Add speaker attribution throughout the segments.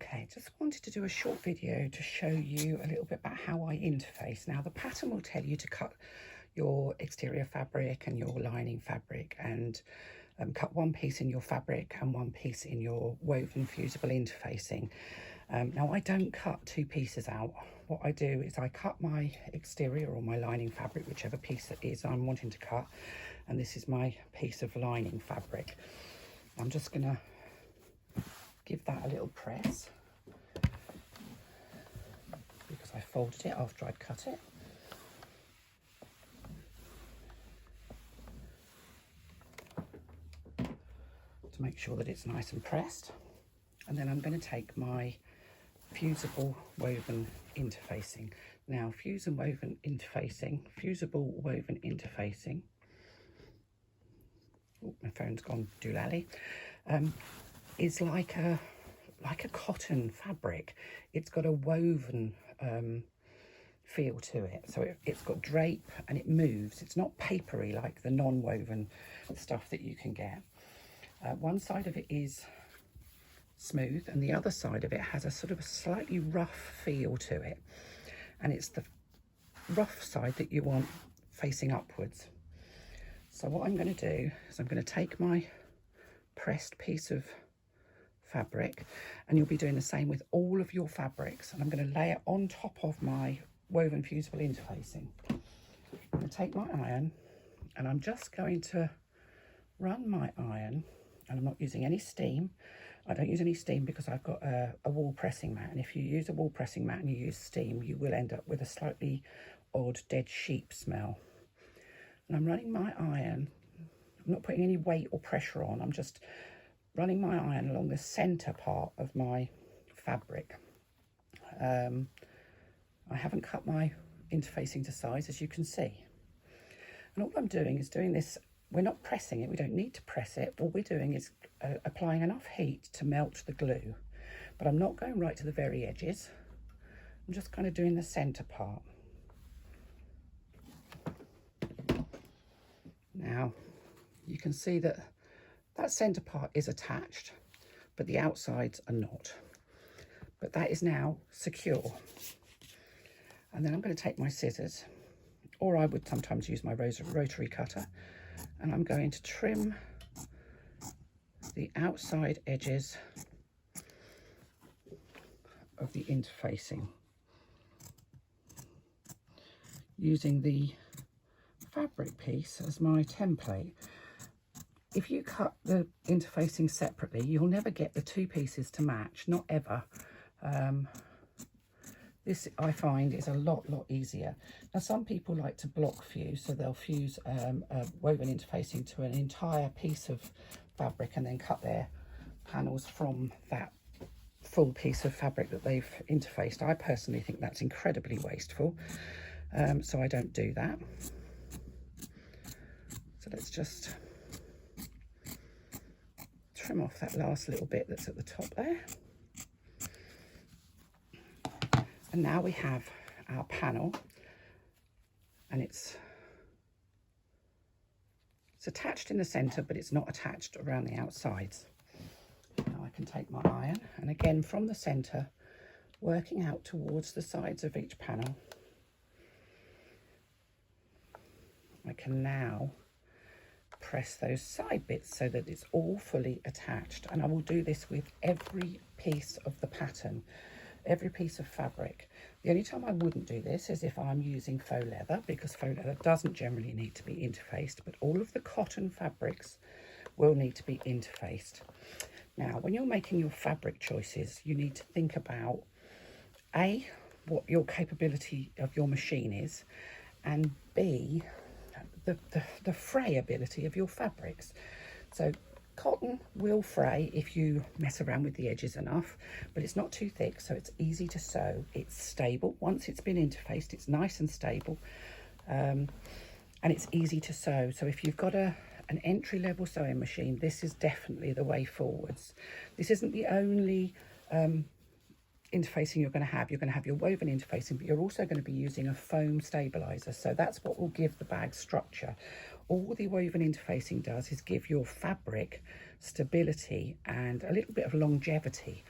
Speaker 1: Okay, just wanted to do a short video to show you a little bit about how I interface. Now, the pattern will tell you to cut your exterior fabric and your lining fabric and cut one piece in your fabric and one piece in your woven fusible interfacing. Now, I don't cut two pieces out. What I do is I cut my exterior or my lining fabric, whichever piece it is I'm wanting to cut, and this is my piece of lining fabric. I'm just going to give that a little press because I folded it after I'd cut it. To make sure that it's nice and pressed. And then I'm going to take my fusible woven interfacing. Now, fusible woven interfacing, oh, my phone's gone doolally, is like a cotton fabric. It's got a woven feel to it, so it's got drape and it moves. It's not papery like the non-woven stuff that you can get. One side of it is smooth and the other side of it has a sort of a slightly rough feel to it, and it's the rough side that you want facing upwards. So what I'm going to do is I'm going to take my pressed piece of fabric, and you'll be doing the same with all of your fabrics, and I'm going to lay it on top of my woven fusible interfacing. I'm going to take my iron and I'm just going to run my iron, and I'm not using any steam. I don't use any steam because I've got a wall pressing mat, and if you use a wall pressing mat and you use steam, you will end up with a slightly odd dead sheep smell. And I'm running my iron, I'm not putting any weight or pressure on, I'm just running my iron along the centre part of my fabric. I haven't cut my interfacing to size, as you can see. And all I'm doing is doing this, we're not pressing it, we don't need to press it. All we're doing is applying enough heat to melt the glue. But I'm not going right to the very edges. I'm just kind of doing the centre part. Now, you can see that that centre part is attached, but the outsides are not. But that is now secure. And then I'm going to take my scissors, or I would sometimes use my rotary cutter, and I'm going to trim the outside edges of the interfacing using the fabric piece as my template. If you cut the interfacing separately, you'll never get the two pieces to match, not ever. This I find is a lot easier. Now, some people like to block fuse, so they'll fuse a woven interfacing to an entire piece of fabric and then cut their panels from that full piece of fabric that they've interfaced. I personally think that's incredibly wasteful, so I don't do that. So let's just trim off that last little bit that's at the top there. And now we have our panel, and it's attached in the centre, but it's not attached around the outsides. Now I can take my iron, and again from the centre, working out towards the sides of each panel, I can now press those side bits so that it's all fully attached. And I will do this with every piece of the pattern, every piece of fabric. The only time I wouldn't do this is if I'm using faux leather, because faux leather doesn't generally need to be interfaced, but all of the cotton fabrics will need to be interfaced. Now, when you're making your fabric choices, you need to think about A, what your capability of your machine is, and B, the fray ability of your fabrics. So cotton will fray if you mess around with the edges enough, but it's not too thick, so it's easy to sew. It's stable. Once it's been interfaced, it's nice and stable, and it's easy to sew. So if you've got an entry-level sewing machine, this is definitely the way forwards. This isn't the only interfacing you're going to have. You're going to have your woven interfacing, but you're also going to be using a foam stabilizer, so that's what will give the bag structure. All the woven interfacing does is give your fabric stability and a little bit of longevity.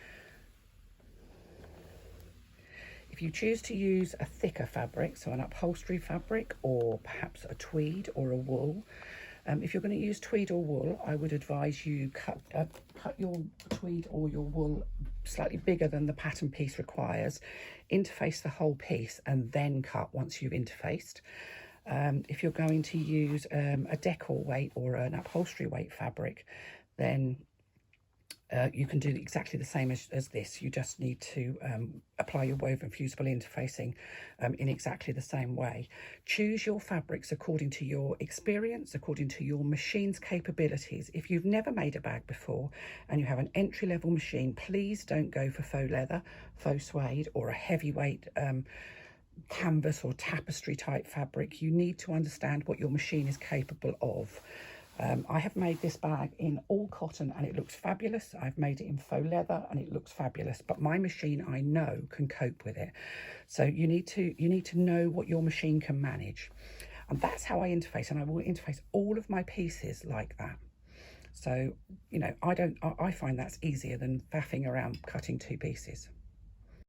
Speaker 1: If you choose to use a thicker fabric, so an upholstery fabric or perhaps a tweed or a wool, if you're going to use tweed or wool, I would advise you cut your tweed or your wool slightly bigger than the pattern piece requires, interface the whole piece and then cut once you've interfaced. If you're going to use a decor weight or an upholstery weight fabric, then you can do exactly the same as this. You just need to apply your woven fusible interfacing in exactly the same way. Choose your fabrics according to your experience, according to your machine's capabilities. If you've never made a bag before and you have an entry-level machine, please don't go for faux leather, faux suede or a heavyweight canvas or tapestry type fabric. You need to understand what your machine is capable of. I have made this bag in all cotton and it looks fabulous. I've made it in faux leather and it looks fabulous, but my machine, I know, can cope with it. So you need to know what your machine can manage. And that's how I interface, and I will interface all of my pieces like that. So, you know, I find that's easier than faffing around cutting two pieces.